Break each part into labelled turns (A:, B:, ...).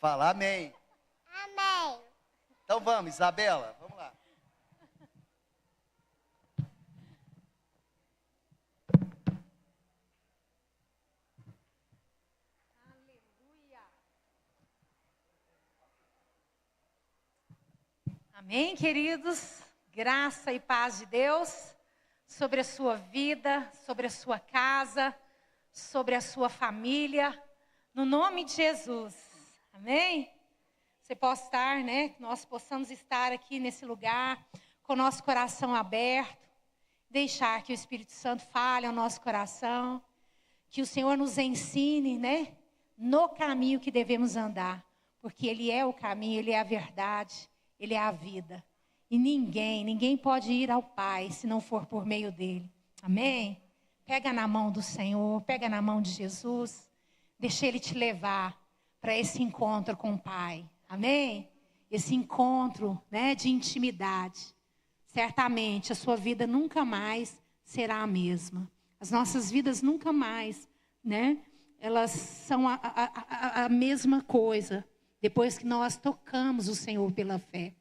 A: Fala amém.
B: Amém.
A: Então vamos, Isabela, vamos lá.
C: Amém, queridos? Graça e paz de Deus sobre a sua vida, sobre a sua casa, sobre a sua família, no nome de Jesus. Amém? Você possa estar, né? Que nós possamos estar aqui nesse lugar com o nosso coração aberto, deixar que o Espírito Santo fale ao nosso coração, que o Senhor nos ensine, né? No caminho que devemos andar, porque Ele é o caminho, Ele é a verdade. Ele é a vida. E ninguém pode ir ao Pai se não for por meio dele. Amém? Pega na mão do Senhor, pega na mão de Jesus. Deixa Ele te levar para esse encontro com o Pai. Amém? Esse encontro, né, de intimidade. Certamente a sua vida nunca mais será a mesma. As nossas vidas nunca mais, né? Elas são a mesma coisa. Depois que nós tocamos o Senhor pela fé.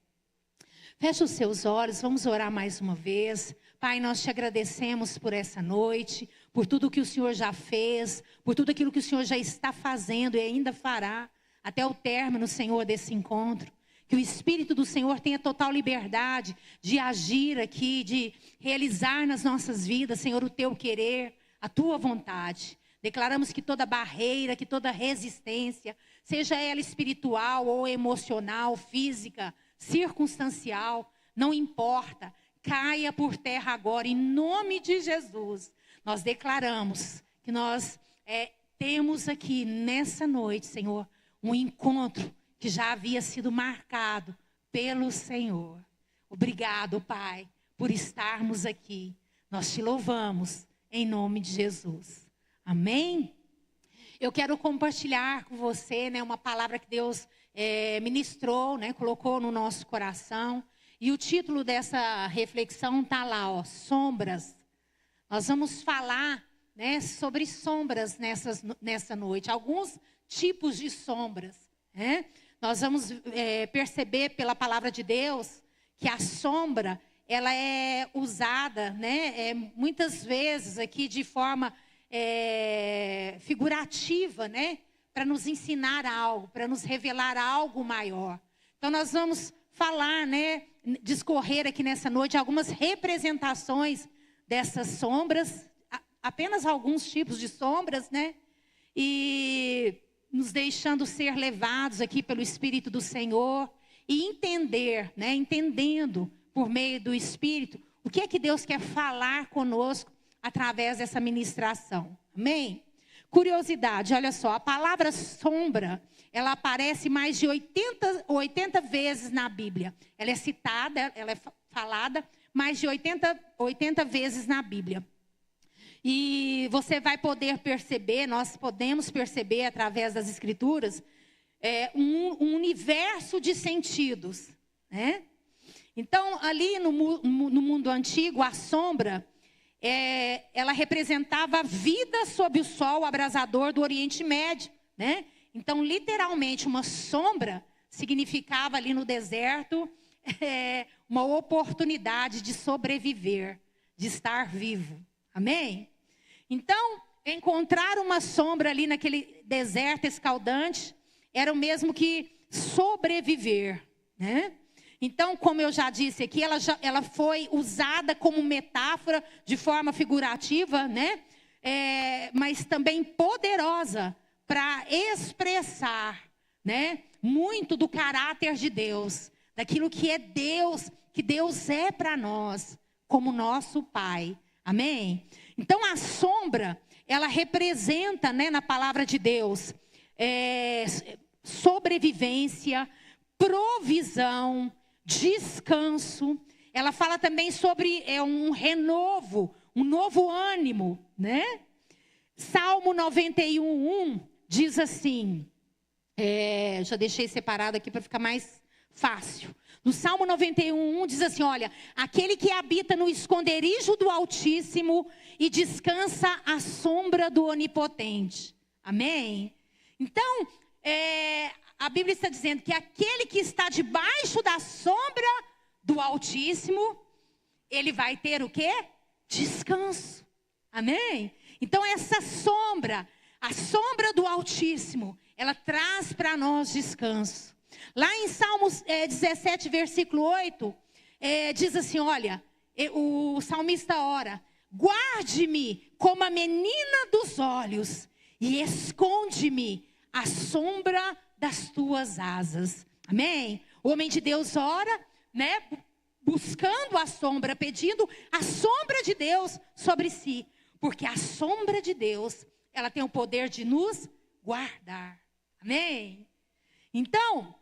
C: Feche os seus olhos, vamos orar mais uma vez. Pai, nós te agradecemos por essa noite, por tudo que o Senhor já fez, por tudo aquilo que o Senhor já está fazendo e ainda fará, até o término, Senhor, desse encontro. Que o Espírito do Senhor tenha total liberdade de agir aqui, de realizar nas nossas vidas, Senhor, o teu querer, a tua vontade. Declaramos que toda barreira, que toda resistência, seja ela espiritual ou emocional, física, circunstancial, não importa, caia por terra agora, em nome de Jesus. Nós declaramos que nós temos aqui nessa noite, Senhor, um encontro que já havia sido marcado pelo Senhor. Obrigado, Pai, por estarmos aqui. Nós te louvamos em nome de Jesus. Amém? Eu quero compartilhar com você, né, uma palavra que Deus ministrou, né, colocou no nosso coração. E o título dessa reflexão está lá, ó, sombras. Nós vamos falar, né, sobre sombras nessa noite. Alguns tipos de sombras. Né? Nós vamos perceber pela palavra de Deus que a sombra, ela é usada, né, muitas vezes aqui de forma figurativa, né? Para nos ensinar algo, para nos revelar algo maior. Então nós vamos falar, né? Discorrer aqui nessa noite algumas representações dessas sombras, apenas alguns tipos de sombras, né? E nos deixando ser levados aqui pelo Espírito do Senhor e entender, né? Entendendo por meio do Espírito o que é que Deus quer falar conosco através dessa ministração. Amém? Curiosidade, olha só, a palavra sombra, ela aparece mais de 80 vezes na Bíblia. Ela é citada, ela é falada mais de 80 vezes na Bíblia. E você vai poder perceber, nós podemos perceber através das Escrituras, um universo de sentidos. Né? Então, ali no mundo antigo, a sombra, ela representava a vida sob o sol abrasador do Oriente Médio, né? Então, literalmente, uma sombra significava ali no deserto uma oportunidade de sobreviver, de estar vivo. Amém? Então, encontrar uma sombra ali naquele deserto escaldante era o mesmo que sobreviver, né? Então, como eu já disse aqui, ela foi usada como metáfora de forma figurativa, né? Mas também poderosa para expressar, né? Muito do caráter de Deus, daquilo que é Deus, que Deus é para nós, como nosso Pai. Amém? Então, a sombra, ela representa, né, na palavra de Deus, sobrevivência, provisão, descanso. Ela fala também sobre um renovo, um novo ânimo, né? Salmo 91:1 diz assim, já deixei separado aqui para ficar mais fácil. No Salmo 91:1 diz assim, olha, aquele que habita no esconderijo do Altíssimo e descansa à sombra do Onipotente. Amém? Então,
B: a Bíblia está dizendo que aquele que está debaixo da sombra do Altíssimo, ele vai ter o quê? Descanso. Amém? Então essa sombra, a sombra do Altíssimo, ela traz para nós descanso. Lá em Salmos 17, versículo 8, diz assim, olha, o salmista ora: guarde-me como a menina dos olhos e esconde-me à sombra das tuas asas. Amém? O homem de Deus ora, né, buscando a sombra, pedindo a sombra de Deus sobre si. Porque a sombra de Deus, ela tem o poder de nos guardar. Amém? Então,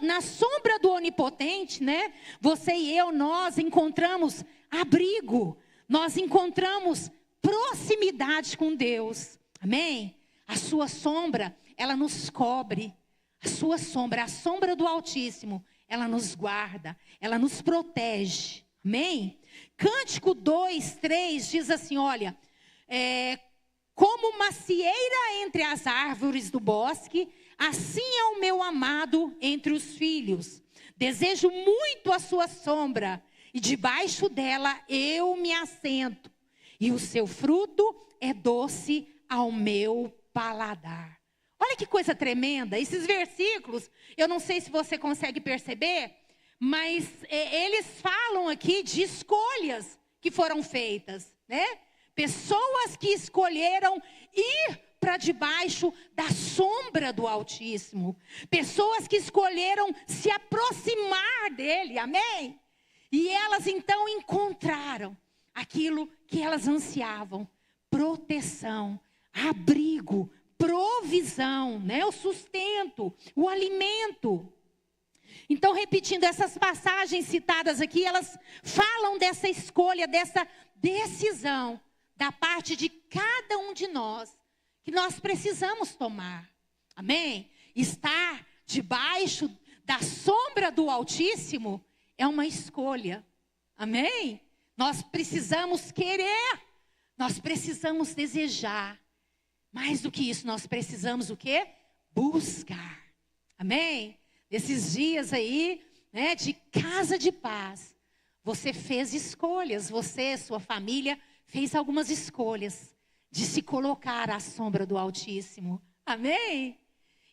B: na sombra do Onipotente, né? Você e eu, nós encontramos abrigo. Nós encontramos proximidade com Deus. Amém? A sua sombra, ela nos cobre. A sua sombra, a sombra do Altíssimo, ela nos guarda, ela nos protege. Amém? Cântico 2, 3 diz assim, olha, como macieira entre as árvores do bosque, assim é o meu amado entre os filhos. Desejo muito a sua sombra, e debaixo dela eu me assento. E o seu fruto é doce ao meu paladar. Olha que coisa tremenda. Esses versículos, eu não sei se você consegue perceber, mas eles falam aqui de escolhas que foram feitas, né? Pessoas que escolheram ir para debaixo da sombra do Altíssimo. Pessoas que escolheram se aproximar dele, amém? E elas então encontraram aquilo que elas ansiavam: proteção, abrigo, provisão, né? O sustento, o alimento. Então, repetindo, essas passagens citadas aqui, elas falam dessa escolha, dessa decisão da parte de cada um de nós, que nós precisamos tomar. Amém? Estar debaixo da sombra do Altíssimo é uma escolha. Amém? Nós precisamos querer, nós precisamos desejar. Mais do que isso, nós precisamos o quê? Buscar. Amém? Esses dias aí, né, de casa de paz, você fez escolhas, você, sua família, fez algumas escolhas de se colocar à sombra do Altíssimo. Amém?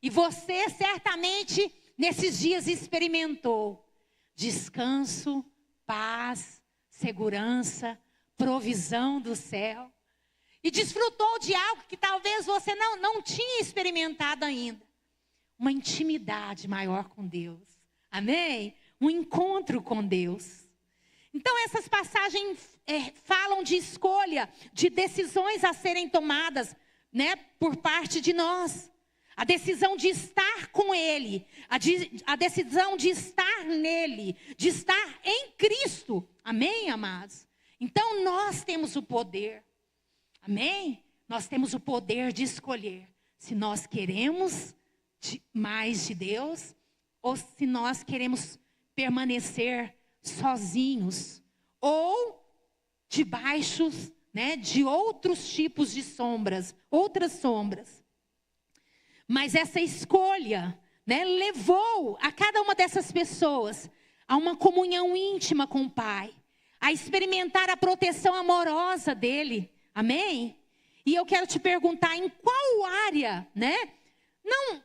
B: E você certamente, nesses dias, experimentou descanso, paz, segurança, provisão do céu. E desfrutou de algo que talvez você não tinha experimentado ainda. Uma intimidade maior com Deus. Amém? Um encontro com Deus. Então essas passagens falam de escolha, de decisões a serem tomadas, né, por parte de nós. A decisão de estar com Ele, a decisão de estar nele, de estar em Cristo. Amém, amados? Então nós temos o poder. Amém? Nós temos o poder de escolher se nós queremos mais de Deus ou se nós queremos permanecer sozinhos ou debaixo, né, de outros tipos de sombras, outras sombras. Mas essa escolha, né, levou a cada uma dessas pessoas a uma comunhão íntima com o Pai, a experimentar a proteção amorosa dele. Amém? E eu quero te perguntar, em qual área, né? Não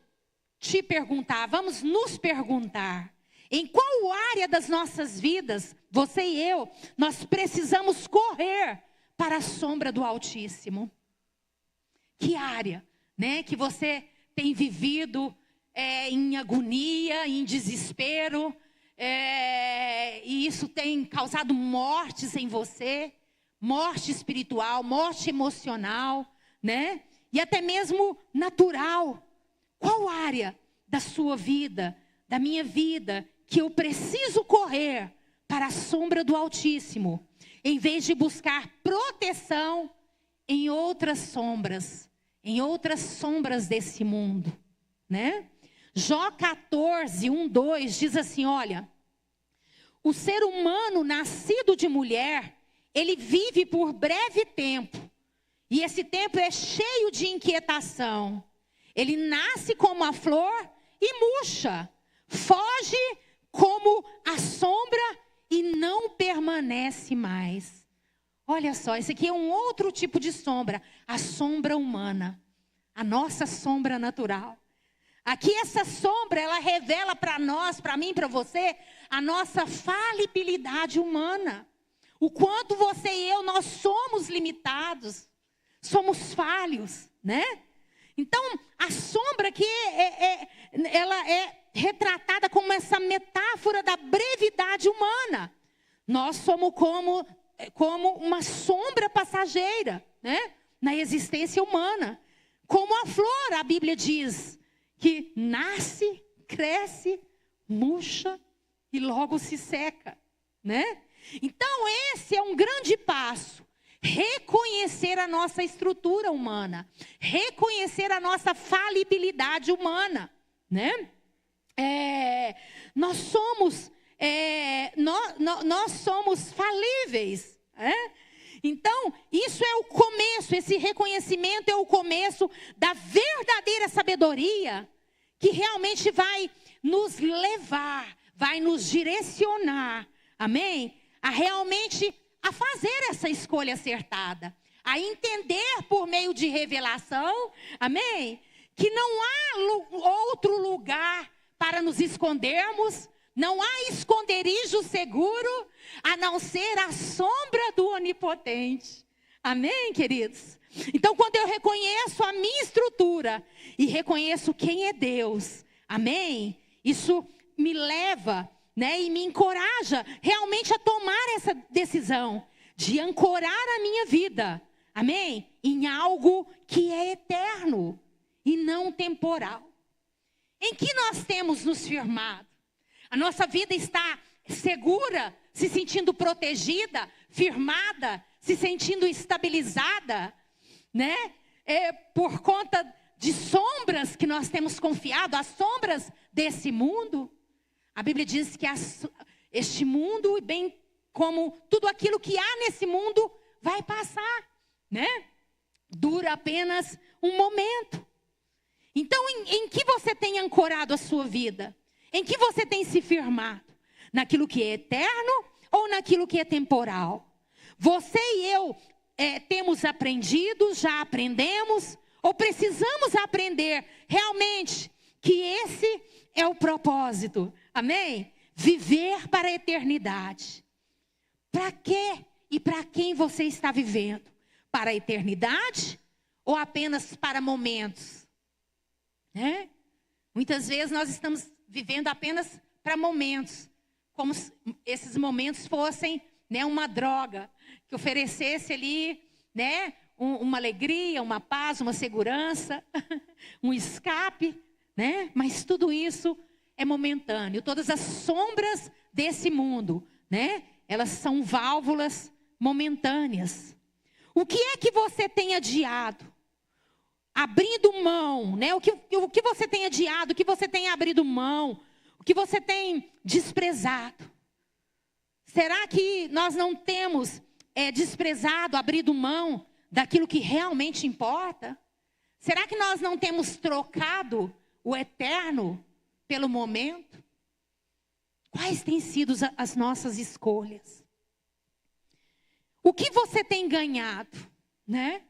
B: te perguntar, vamos nos perguntar. Em qual área das nossas vidas, você e eu, nós precisamos correr para a sombra do Altíssimo? Que área, né? Que você tem vivido em agonia, em desespero, e isso tem causado mortes em você? Morte espiritual, morte emocional, né? E até mesmo natural. Qual área da sua vida, da minha vida, que eu preciso correr para a sombra do Altíssimo, em vez de buscar proteção em outras sombras desse mundo, né? Jó 14, 1, 2 diz assim, olha: o ser humano nascido de mulher, ele vive por breve tempo, e esse tempo é cheio de inquietação. Ele nasce como a flor e murcha. Foge como a sombra e não permanece mais. Olha só, esse aqui é um outro tipo de sombra. A sombra humana. A nossa sombra natural. Aqui essa sombra, ela revela para nós, para mim, para você, a nossa falibilidade humana. O quanto você e eu, nós somos limitados. Somos falhos, né? Então, a sombra aqui, ela é retratada como essa metáfora da brevidade humana. Nós somos como uma sombra passageira, né? Na existência humana. Como a flor, a Bíblia diz, que nasce, cresce, murcha e logo se seca, né? Então, esse é um grande passo. Reconhecer a nossa estrutura humana. Reconhecer a nossa falibilidade humana, né? Nós somos falíveis, Então, isso é o começo, esse reconhecimento é o começo da verdadeira sabedoria que realmente vai nos levar, vai nos direcionar, amém? A realmente a fazer essa escolha acertada, a entender por meio de revelação, amém? Que não há outro lugar para nos escondermos, não há esconderijo seguro, a não ser a sombra do Onipotente. Amém, queridos? Então, quando eu reconheço a minha estrutura e reconheço quem é Deus, amém? Isso me leva, né, e me encoraja realmente a tomar essa decisão de ancorar a minha vida, amém? Em algo que é eterno e não temporal. Em que nós temos nos firmado? A nossa vida está segura, se sentindo protegida, firmada, se sentindo estabilizada, né? Por conta de sombras que nós temos confiado, as sombras desse mundo. A Bíblia diz que este mundo, bem como tudo aquilo que há nesse mundo, vai passar, né? Dura apenas um momento. Então, em que você tem ancorado a sua vida? Em que você tem se firmado? Naquilo que é eterno ou naquilo que é temporal? Você e eu temos aprendido, já aprendemos, ou precisamos aprender realmente que esse é o propósito, amém? Viver para a eternidade. Para quê e para quem você está vivendo? Para a eternidade ou apenas para momentos? Muitas vezes nós estamos vivendo apenas para momentos, como se esses momentos fossem, né, uma droga, que oferecesse ali, né, uma alegria, uma paz, uma segurança, um escape, né? Mas tudo isso é momentâneo. Todas as sombras desse mundo, né, elas são válvulas momentâneas. O que é que você tem adiado? Abrindo mão, né? O que você tem adiado, o que você tem abrido mão, o que você tem desprezado. Será que nós não temos desprezado, abrido mão daquilo que realmente importa? Será que nós não temos trocado o eterno pelo momento? Quais têm sido as nossas escolhas? O que você tem ganhado, né?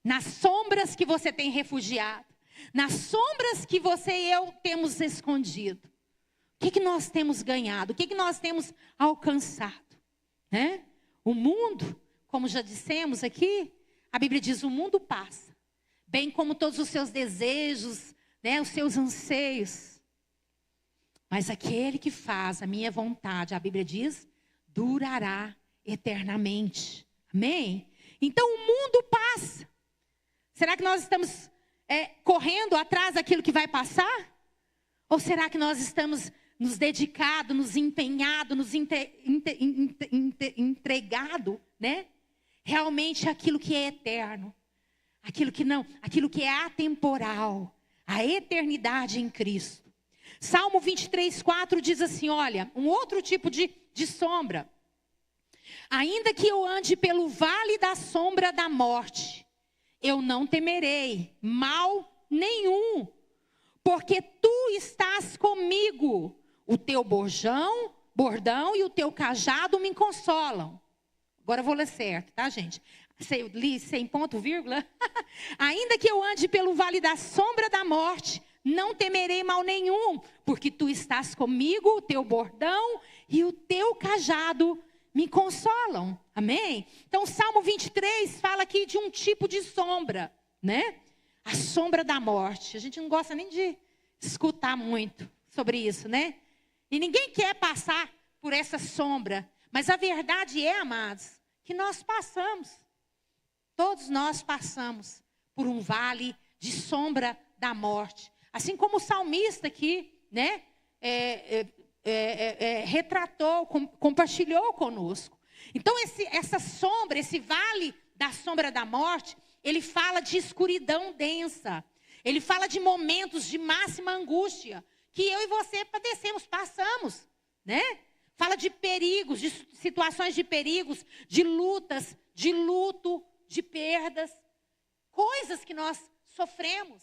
B: Nas sombras que você tem refugiado, nas sombras que você e eu temos escondido. O que nós temos ganhado? O que nós temos alcançado? Né? O mundo, como já dissemos aqui, a Bíblia diz, o mundo passa. Bem como todos os seus desejos, né, os seus anseios. Mas aquele que faz a minha vontade, a Bíblia diz, durará eternamente. Amém? Então o mundo passa. Será que nós estamos correndo atrás daquilo que vai passar? Ou será que nós estamos nos dedicado, nos empenhado, nos entregado, né? Realmente aquilo que é eterno, aquilo que é atemporal, a eternidade em Cristo. Salmo 23:4 diz assim, olha, um outro tipo de sombra. Ainda que eu ande pelo vale da sombra da morte, eu não temerei mal nenhum, porque tu estás comigo. O teu bordão e o teu cajado me consolam. Agora eu vou ler certo, tá, gente? Eu li sem ponto, vírgula. Ainda que eu ande pelo vale da sombra da morte, não temerei mal nenhum, porque tu estás comigo, o teu bordão e o teu cajado me consolam. Amém? Então, o Salmo 23 fala aqui de um tipo de sombra, né? A sombra da morte. A gente não gosta nem de escutar muito sobre isso, né? E ninguém quer passar por essa sombra. Mas a verdade é, amados, que nós passamos. Todos nós passamos por um vale de sombra da morte. Assim como o salmista aqui, né? Retratou, compartilhou conosco. Então, essa sombra, esse vale da sombra da morte, ele fala de escuridão densa. Ele fala de momentos de máxima angústia que eu e você padecemos, passamos, né? Fala de perigos, de situações de perigos, de lutas, de luto, de perdas. Coisas que nós sofremos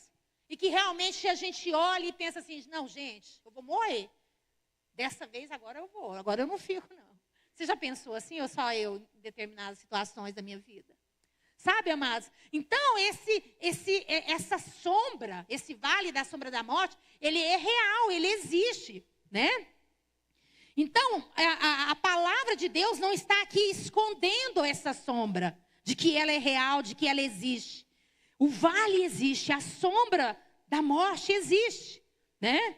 B: e que realmente a gente olha e pensa assim, não, gente, eu vou morrer. Dessa vez agora eu vou, agora eu não fico, não. Você já pensou assim, ou só eu, em determinadas situações da minha vida? Sabe, amados? Então, essa sombra, esse vale da sombra da morte, ele é real, ele existe, né? Então, a palavra de Deus não está aqui escondendo essa sombra, de que ela é real, de que ela existe. O vale existe, a sombra da morte existe, né?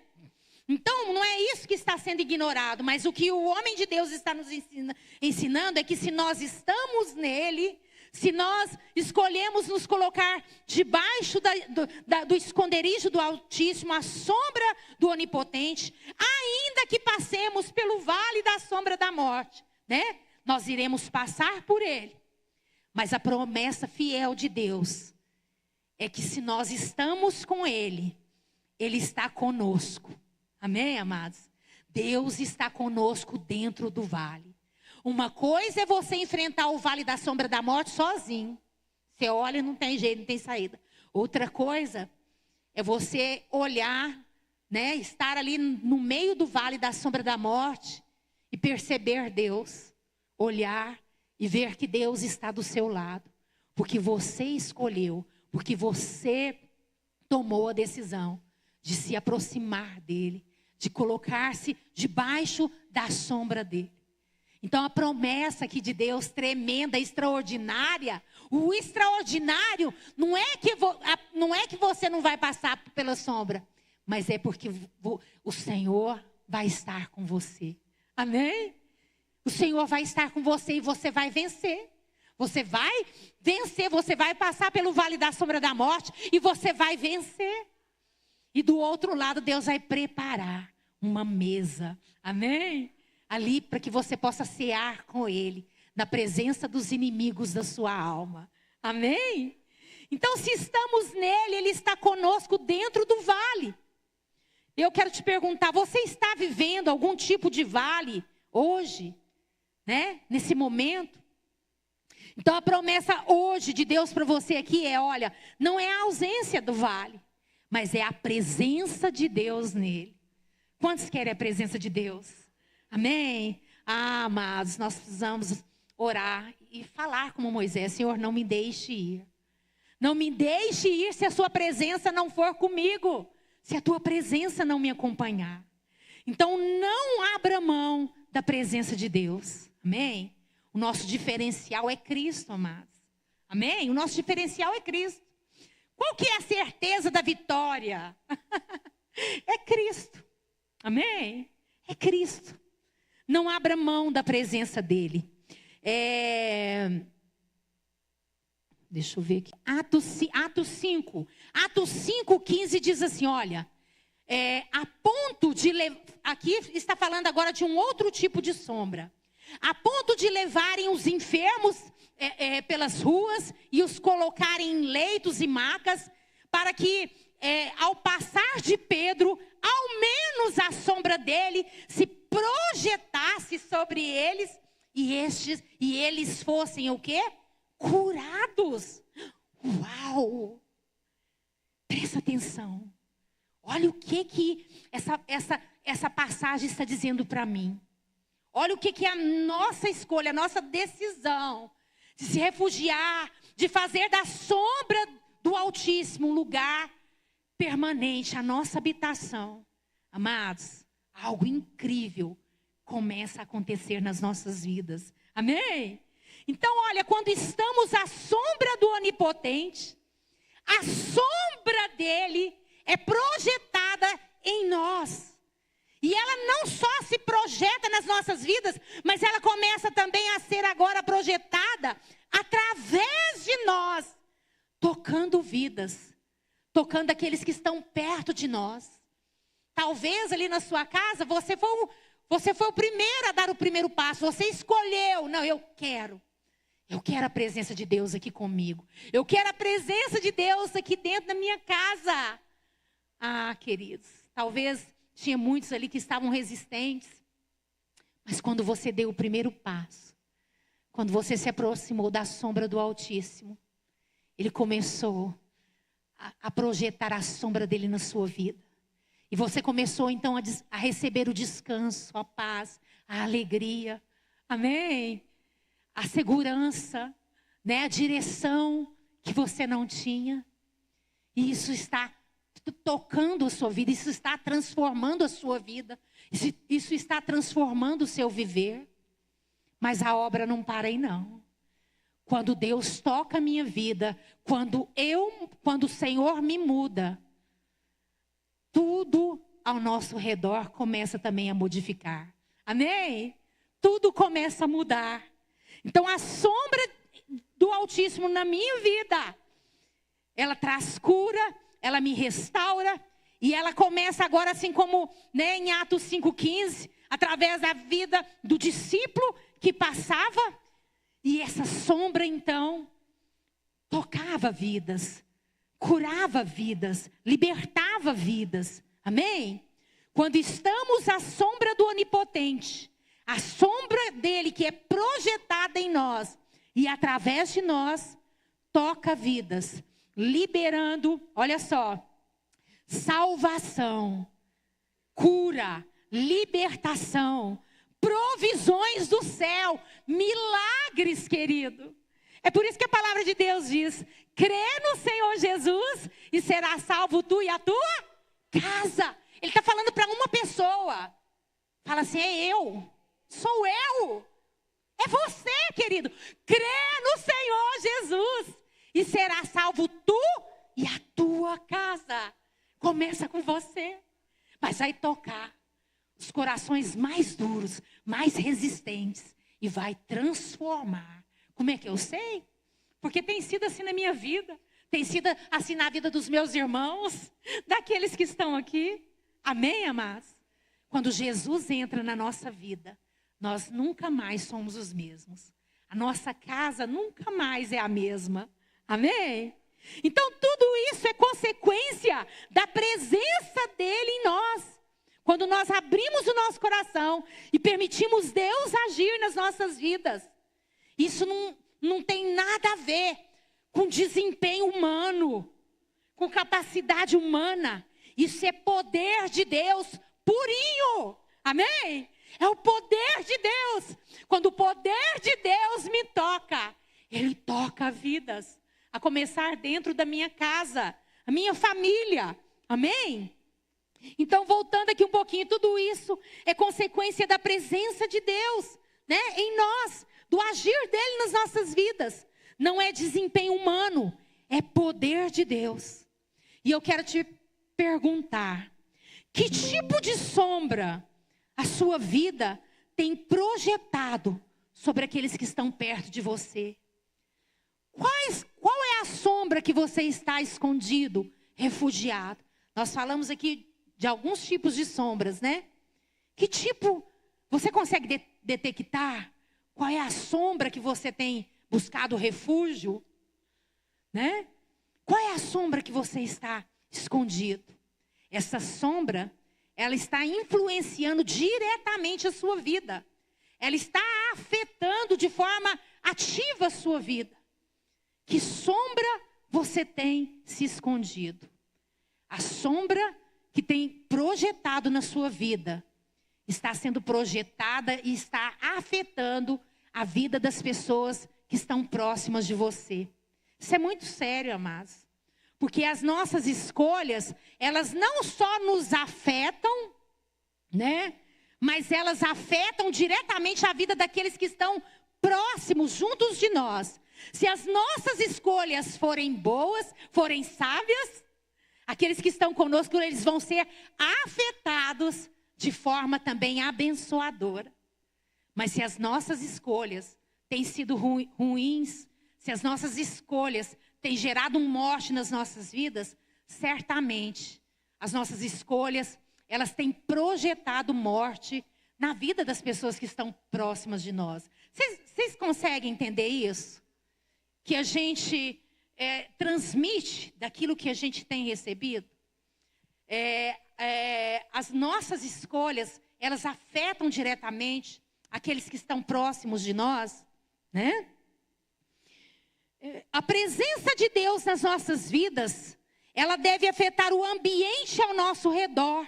B: Então, não é isso que está sendo ignorado, mas o que o homem de Deus está nos ensinando é que se nós estamos nele, se nós escolhemos nos colocar debaixo do esconderijo do Altíssimo, a sombra do Onipotente, ainda que passemos pelo vale da sombra da morte, né? Nós iremos passar por ele. Mas a promessa fiel de Deus é que se nós estamos com ele, ele está conosco. Amém, amados? Deus está conosco dentro do vale. Uma coisa é você enfrentar o vale da sombra da morte sozinho. Você olha e não tem jeito, não tem saída. Outra coisa é você olhar, né, estar ali no meio do vale da sombra da morte e perceber Deus. Olhar e ver que Deus está do seu lado. Porque você escolheu, porque você tomou a decisão de se aproximar dele, de colocar-se debaixo da sombra dele. Então, a promessa aqui de Deus, tremenda, extraordinária, o extraordinário não é que você não vai passar pela sombra, mas é porque o Senhor vai estar com você. Amém? O Senhor vai estar com você e você vai vencer. Você vai vencer, você vai passar pelo vale da sombra da morte e você vai vencer. E do outro lado, Deus vai preparar uma mesa. Amém? Ali para que você possa cear com ele, na presença dos inimigos da sua alma. Amém? Então, se estamos nele, ele está conosco dentro do vale. Eu quero te perguntar, você está vivendo algum tipo de vale hoje? Né? Nesse momento? Então, a promessa hoje de Deus para você aqui é, olha, não é a ausência do vale, mas é a presença de Deus nele. Quantos querem a presença de Deus? Amém? Ah, amados, nós precisamos orar e falar como Moisés. Senhor, não me deixe ir. Não me deixe ir se a sua presença não for comigo. Se a tua presença não me acompanhar. Então, não abra mão da presença de Deus. Amém? O nosso diferencial é Cristo, amados. Amém? O nosso diferencial é Cristo. Qual que é a certeza da vitória? É Cristo. Amém? É Cristo. Não abra mão da presença dele. Deixa eu ver aqui. Atos 5. Atos 5:15 diz assim, olha. A ponto de... Aqui está falando agora de um outro tipo de sombra. A ponto de levarem os enfermos pelas ruas e os colocarem em leitos e macas, para que, ao passar de Pedro, ao menos a sombra dele se projetasse sobre eles e eles fossem o quê? Curados. Uau! Presta atenção. habitação. Olha o que essa passagem está dizendo para mim. Olha o que é a nossa escolha, a nossa decisão de se refugiar, de fazer da sombra do Altíssimo um lugar permanente, a nossa habitação. Amados, algo incrível começa a acontecer nas nossas vidas. Amém? Então, olha, quando estamos à sombra do Onipotente, a sombra dele é projetada em nós. E ela não só se projeta nas nossas vidas, mas ela começa também a ser agora projetada através de nós, tocando vidas, tocando aqueles que estão perto de nós. Talvez ali na sua casa você foi o primeiro a dar o primeiro passo, você escolheu, não, eu quero a presença de Deus aqui comigo, eu quero a presença de Deus aqui dentro da minha casa. Ah, queridos, talvez tinha muitos ali que estavam resistentes, mas quando você deu o primeiro passo, quando você se aproximou da sombra do Altíssimo, Ele começou a projetar a sombra dele na sua vida. E você começou então a receber o descanso, a paz, a alegria, amém? A segurança, né? A direção que você não tinha. E isso está tocando a sua vida, isso está transformando a sua vida, isso está transformando o seu viver. Mas a obra não para aí não. Quando Deus toca a minha vida, quando o Senhor me muda, tudo ao nosso redor começa também a modificar. Amém? Tudo começa a mudar. Então a sombra do Altíssimo na minha vida, ela traz cura, ela me restaura. E ela começa agora assim como, né, em Atos 5,15, através da vida do discípulo que passava. E essa sombra então tocava vidas, curava vidas, libertava vidas. Amém? Quando estamos à sombra do Onipotente, a sombra dele que é projetada em nós e através de nós, toca vidas, liberando, olha só, salvação, cura, libertação, provisões do céu, milagres, querido. É por isso que a palavra de Deus diz: crê no Senhor Jesus e será salvo tu e a tua casa. Ele está falando para uma pessoa. Fala assim: é eu, sou eu, é você, querido. Crê no Senhor Jesus e será salvo tu e a tua casa. Começa com você, mas vai tocar os corações mais duros, mais resistentes e vai transformar. Como é que eu sei? Porque tem sido assim na minha vida, tem sido assim na vida dos meus irmãos, daqueles que estão aqui. Amém, amados? Quando Jesus entra na nossa vida, nós nunca mais somos os mesmos. A nossa casa nunca mais é a mesma. Amém? Então tudo isso é consequência da presença dele em nós. Quando nós abrimos o nosso coração e permitimos Deus agir nas nossas vidas. Isso não tem nada a ver com desempenho humano, com capacidade humana. Isso é poder de Deus purinho. Amém? É o poder de Deus. Quando o poder de Deus me toca, Ele toca vidas. A começar dentro da minha casa, a minha família. Amém? Então, voltando aqui um pouquinho, tudo isso é consequência da presença de Deus, né, em nós, do agir dele nas nossas vidas. Não é desempenho humano, é poder de Deus. E eu quero te perguntar: que tipo de sombra a sua vida tem projetado sobre aqueles que estão perto de você? Qual é a sombra que você está escondido, refugiado? Nós falamos aqui de alguns tipos de sombras, né? Que tipo, você consegue detectar qual é a sombra que você tem buscado refúgio? Né? Qual é a sombra que você está escondido? Essa sombra, ela está influenciando diretamente a sua vida. Ela está afetando de forma ativa a sua vida. Que sombra você tem se escondido? A sombra que tem projetado na sua vida está sendo projetada e está afetando a vida das pessoas que estão próximas de você. Isso é muito sério, amados. Porque as nossas escolhas, elas não só nos afetam, né? Mas elas afetam diretamente a vida daqueles que estão próximos, juntos de nós. Se as nossas escolhas forem boas, forem sábias, aqueles que estão conosco, eles vão ser afetados de forma também abençoadora. Mas se as nossas escolhas têm sido ruins, se as nossas escolhas têm gerado morte nas nossas vidas, certamente as nossas escolhas, elas têm projetado morte na vida das pessoas que estão próximas de nós. Vocês conseguem entender isso? Que a gente transmite daquilo que a gente tem recebido? As nossas escolhas, elas afetam diretamente aqueles que estão próximos de nós, né? A presença de Deus nas nossas vidas, ela deve afetar o ambiente ao nosso redor.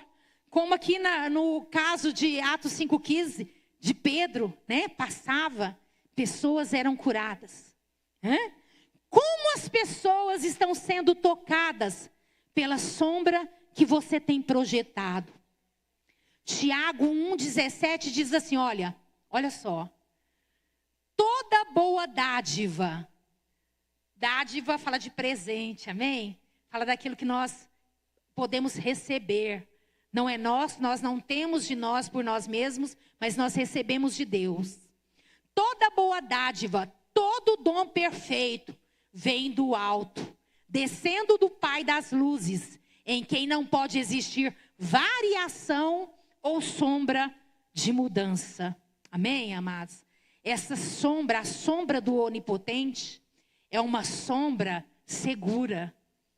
B: Como aqui no caso de Atos 5,15, de Pedro, né? Passava, pessoas eram curadas. Né? Como as pessoas estão sendo tocadas pela sombra que você tem projetado? Tiago 1,17 diz assim, olha só. Toda boa dádiva fala de presente, amém? Fala daquilo que nós podemos receber. Não é nós não temos de nós por nós mesmos, mas nós recebemos de Deus. Toda boa dádiva, todo dom perfeito vem do alto, descendo do Pai das luzes, em quem não pode existir variação ou sombra de mudança. Amém, amados? Essa sombra, a sombra do onipotente, é uma sombra segura.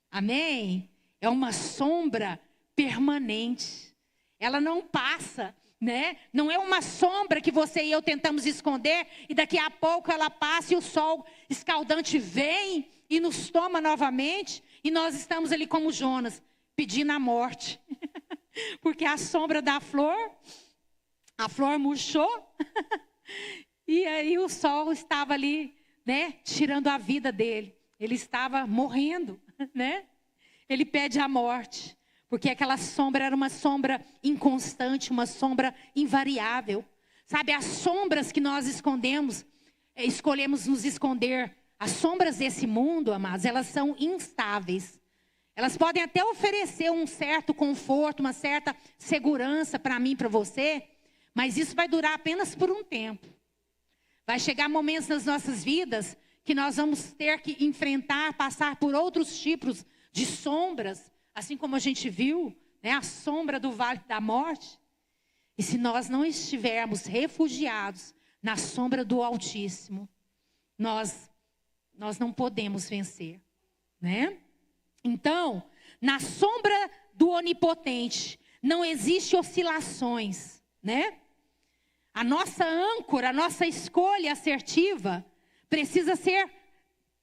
B: Amém? É uma sombra permanente. Ela não passa, né? Não é uma sombra que você e eu tentamos esconder e daqui a pouco ela passa e o sol escaldante vem e nos toma novamente e nós estamos ali como Jonas, pedindo a morte. Porque a sombra da flor, a flor murchou e aí o sol estava ali, né? Tirando a vida dele. Ele estava morrendo, né? Ele pede a morte. Porque aquela sombra era uma sombra inconstante, uma sombra invariável. Sabe, as sombras que nós escondemos, escolhemos nos esconder. As sombras desse mundo, amados, elas são instáveis. Elas podem até oferecer um certo conforto, uma certa segurança para mim, para você. Mas isso vai durar apenas por um tempo. Vai chegar momentos nas nossas vidas que nós vamos ter que enfrentar, passar por outros tipos de sombras. Assim como a gente viu, né, a sombra do vale da morte. E se nós não estivermos refugiados na sombra do Altíssimo, nós não podemos vencer, né? Então, na sombra do Onipotente, não existe oscilações, né? A nossa âncora, a nossa escolha assertiva, precisa ser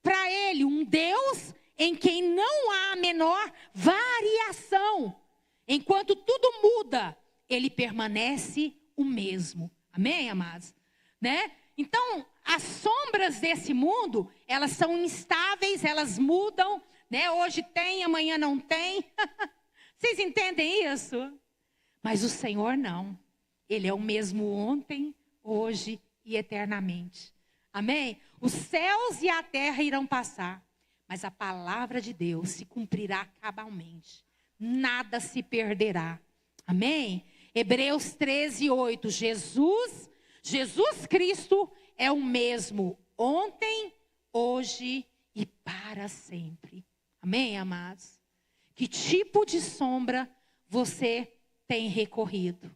B: para Ele um Deus em quem não há a menor variação. Enquanto tudo muda, Ele permanece o mesmo. Amém, amados? Né? Então, as sombras desse mundo, elas são instáveis, elas mudam. Né? Hoje tem, amanhã não tem. Vocês entendem isso? Mas o Senhor não. Ele é o mesmo ontem, hoje e eternamente. Amém? Os céus e a terra irão passar. Mas a palavra de Deus se cumprirá cabalmente. Nada se perderá. Amém? Hebreus 13:8. Jesus Cristo é o mesmo ontem, hoje e para sempre. Amém, amados? Que tipo de sombra você tem recorrido?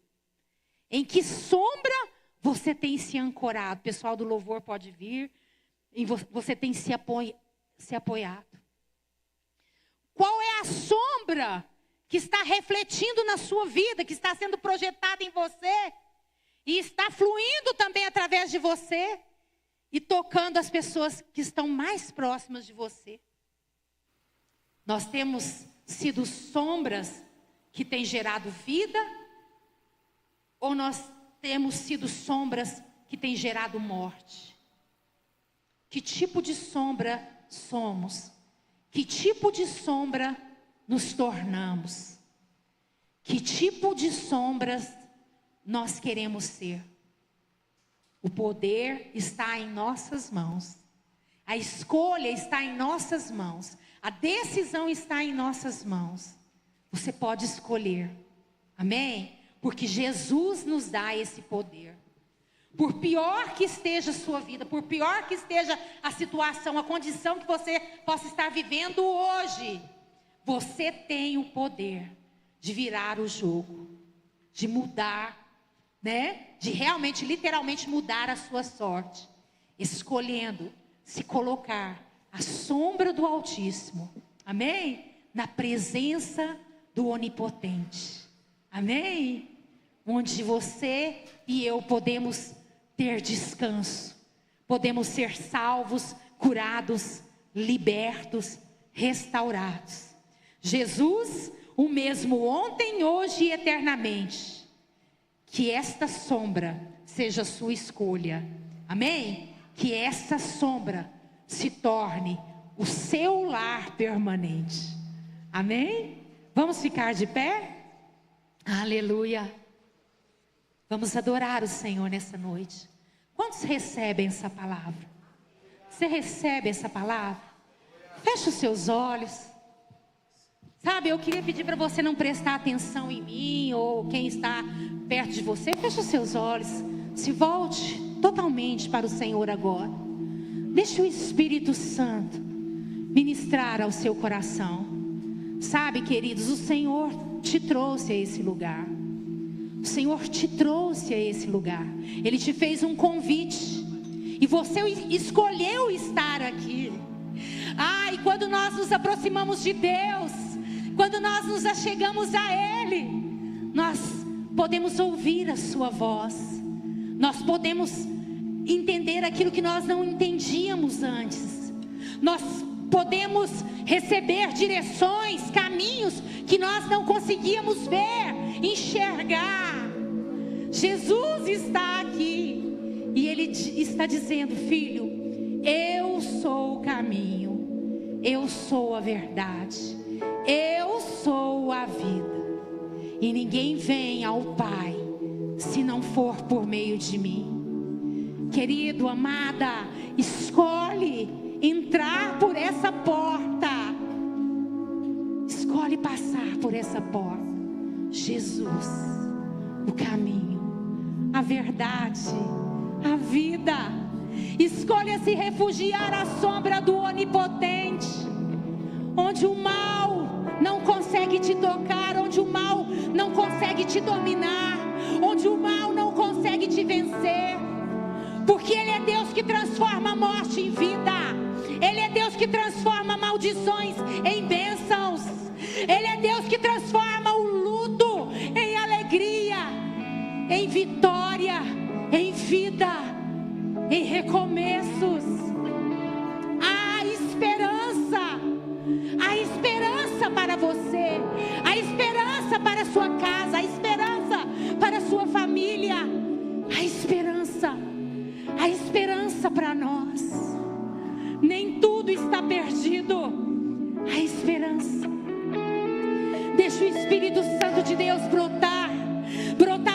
B: Em que sombra você tem se ancorado? O pessoal do louvor pode vir. E você tem se apoiado. Qual é a sombra que está refletindo na sua vida, que está sendo projetada em você e está fluindo também através de você e tocando as pessoas que estão mais próximas de você? Nós temos sido sombras que têm gerado vida? Ou nós temos sido sombras que têm gerado morte? Que tipo de sombra somos? Que tipo de sombra nos tornamos? Que tipo de sombras nós queremos ser? O poder está em nossas mãos. A escolha está em nossas mãos. A decisão está em nossas mãos. Você pode escolher. Amém? Porque Jesus nos dá esse poder. Por pior que esteja a sua vida, por pior que esteja a situação, a condição que você possa estar vivendo hoje, você tem o poder de virar o jogo, de mudar, né? De realmente, literalmente mudar a sua sorte, escolhendo se colocar à sombra do Altíssimo, amém? Na presença do Onipotente, amém? Onde você e eu podemos ter descanso, podemos ser salvos, curados, libertos, restaurados. Jesus, o mesmo ontem, hoje e eternamente. Que esta sombra seja sua escolha, amém? Que essa sombra se torne o seu lar permanente, amém? Vamos ficar de pé? Aleluia! Vamos adorar o Senhor nessa noite. Quantos recebem essa palavra? Você recebe essa palavra? Feche os seus olhos. Sabe, eu queria pedir para você não prestar atenção em mim ou quem está perto de você. Feche os seus olhos. Se volte totalmente para o Senhor agora. Deixe o Espírito Santo ministrar ao seu coração. Sabe, queridos, o Senhor te trouxe a esse lugar. O Senhor te trouxe a esse lugar. Ele te fez um convite. E você escolheu estar aqui. E quando nós nos aproximamos de Deus, quando nós nos achegamos a Ele, nós podemos ouvir a sua voz. Nós podemos entender aquilo que nós não entendíamos antes. Nós podemos receber direções, caminhos que nós não conseguíamos ver, enxergar. Jesus está aqui e Ele está dizendo: filho, eu sou o caminho, eu sou a verdade, eu sou a vida, e ninguém vem ao Pai se não for por meio de mim. Querido, amada, escolhe entrar por essa porta. Escolhe passar por essa porta. Jesus, o caminho, a verdade, a vida. Escolha se refugiar à sombra do Onipotente, onde o mal não consegue te tocar, onde o mal não consegue te dominar, onde o mal não consegue te vencer. Porque Ele é Deus que transforma a morte em vida. Ele é Deus que transforma maldições em bênçãos. Ele é Deus que transforma o luto em alegria, em vitória, em vida, em recomeços. Há esperança para você, há esperança para a sua casa, há esperança para a sua família, há esperança para nós. Nem tudo está perdido. Há esperança. Deixa o Espírito Santo de Deus brotar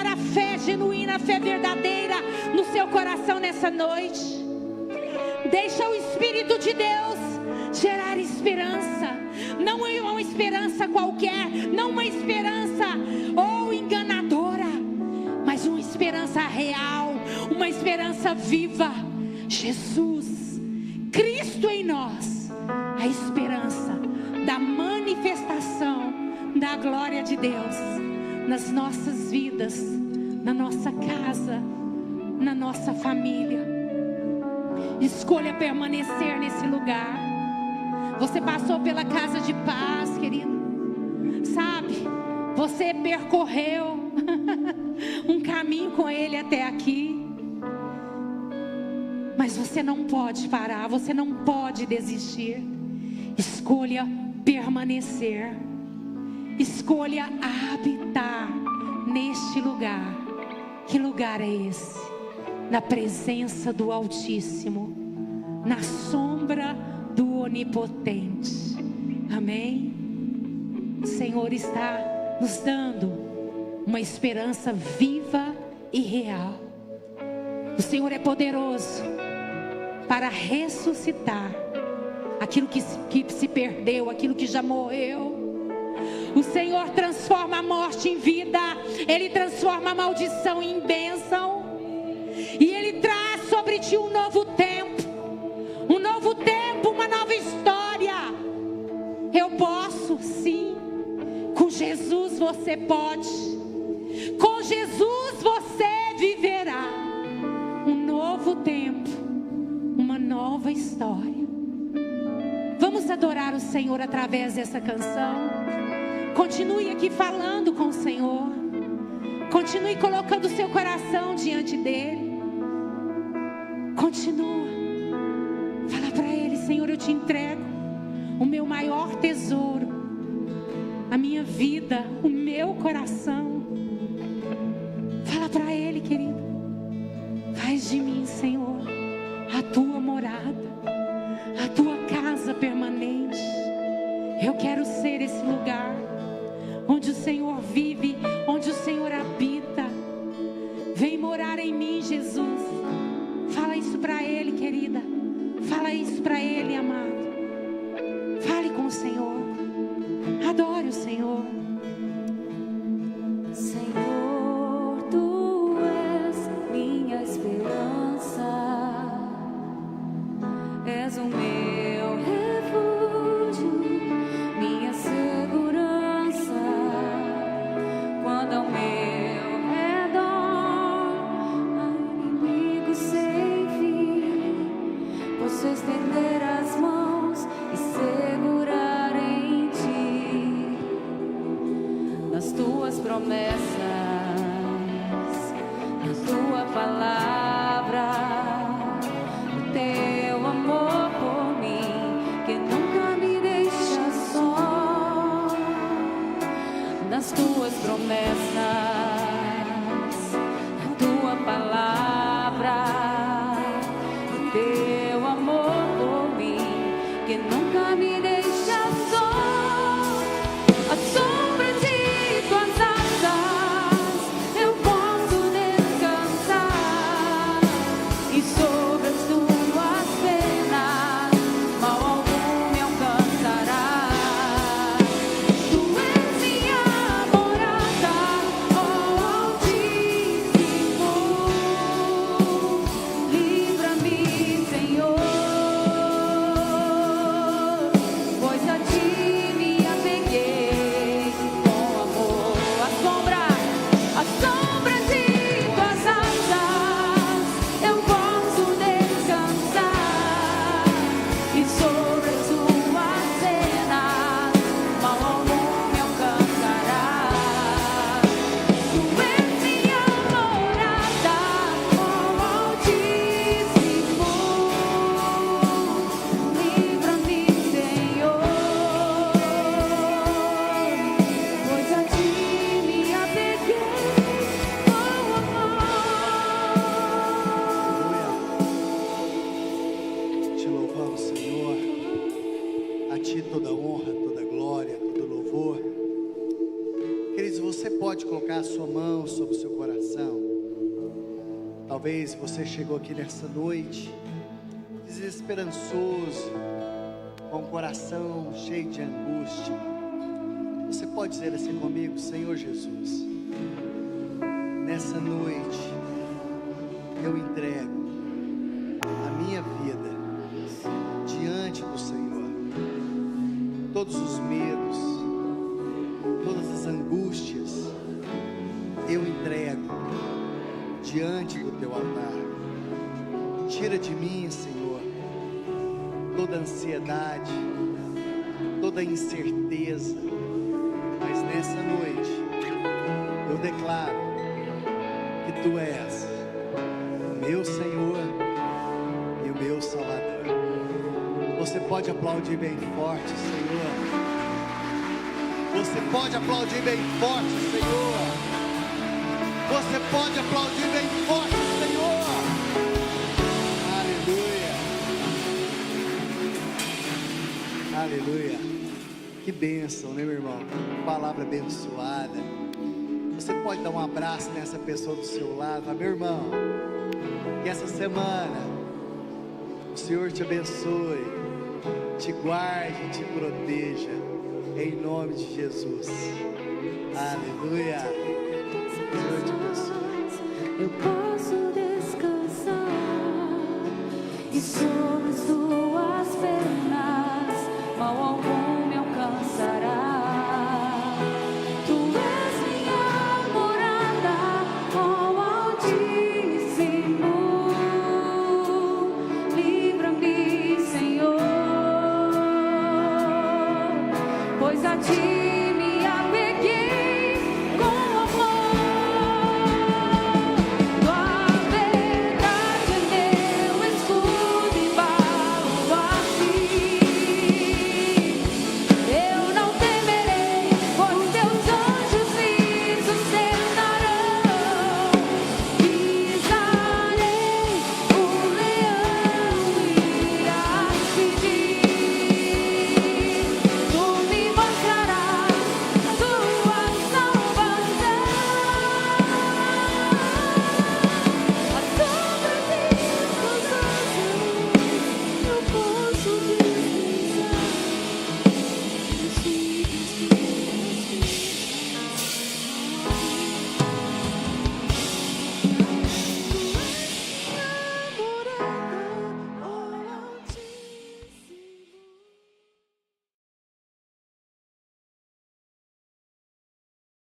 B: a fé genuína, a fé verdadeira no seu coração nessa noite. Deixa o Espírito de Deus gerar esperança. Não é uma esperança qualquer, não uma esperança enganadora, mas uma esperança real, uma esperança viva. Jesus, Cristo em nós, a esperança da manifestação da glória de Deus nas nossas vidas, na nossa casa, na nossa família. Escolha permanecer nesse lugar. Você passou pela casa de paz, querido. Sabe, você percorreu um caminho com Ele até aqui. Mas você não pode parar, você não pode desistir. Escolha permanecer. escolha habitar neste lugar. Que lugar é esse? Na presença do Altíssimo, na sombra do Onipotente. Amém? O Senhor está nos dando uma esperança viva e real. O Senhor é poderoso para ressuscitar aquilo que se perdeu, aquilo que já morreu. O Senhor transforma a morte em vida. Ele transforma a maldição em bênção. E Ele traz sobre ti um novo tempo. Um novo tempo, uma nova história. Eu posso, sim. Com Jesus você pode. Com Jesus você viverá um novo tempo, uma nova história. Vamos adorar o Senhor através dessa canção. Continue aqui falando com o Senhor. Continue colocando o seu coração diante dEle. Continua. Fala para Ele: Senhor, eu te entrego o meu maior tesouro, a minha vida, o meu coração. Fala para Ele, querido. Faz de mim, Senhor, a tua morada, a tua casa permanente. Eu quero ser esse lugar onde o Senhor vive, onde o Senhor habita. Vem morar em mim, Jesus. Fala isso para Ele, querida. Fala isso para Ele, amado. Fale com o Senhor. Adore o Senhor.
D: Senhor, Tu és minha esperança, és o meu refúgio, minha segurança, quando ao meu redor há inimigos sem fim, posso estender as mãos e segurar em Ti, nas Tuas promessas, na Tua palavra, no Teu amor por mim, que nunca me deixa só, nas Tuas promessas, na Tua palavra, no Teu amor por mim, que nunca me deixa só. A sombra de Tuas asas eu posso descansar, e sobre as Tuas penas mal algum me alcançará. Tu és minha morada, ó Altíssimo. Livra-me, Senhor, pois a Ti me apeguei com amor. A sombra de Tuas asas eu posso descansar, e sobre as Tuas penas mal algum me alcançará. Tu és minha morada, ó Altíssimo. Livra-me, Senhor, pois a Ti me apeguei com amor.
A: Aleluia. Te louvamos, Senhor. A Ti toda honra, toda glória, todo louvor. Queridos, você pode colocar a sua mão sobre o seu coração. Talvez você chegou aqui nessa noite desesperançoso, com o coração cheio de angústia. Você pode dizer assim comigo: Senhor Jesus, nessa noite eu entrego a minha vida diante do Senhor. Todos os medos, todas as angústias, eu entrego diante do Teu altar. Tira de mim, Senhor, toda ansiedade, toda incerteza. Mas nessa noite eu declaro que Tu és o meu Senhor e o meu Salvador. Você pode aplaudir bem forte, Senhor. Você pode aplaudir bem forte, Senhor. Você pode aplaudir bem forte, Senhor. Aleluia. Aleluia. Que bênção, né, meu irmão? Palavra abençoada. Você pode dar um abraço nessa pessoa do seu lado. Fala, meu irmão, que essa semana o Senhor te abençoe, te guarde, te proteja, em nome de Jesus. Aleluia. Senhor te abençoe.
D: Eu posso descansar e sobre suas pernas mal algum me alcançará. Tu és minha morada, ó Altíssimo. Livra-me, Senhor, pois a ti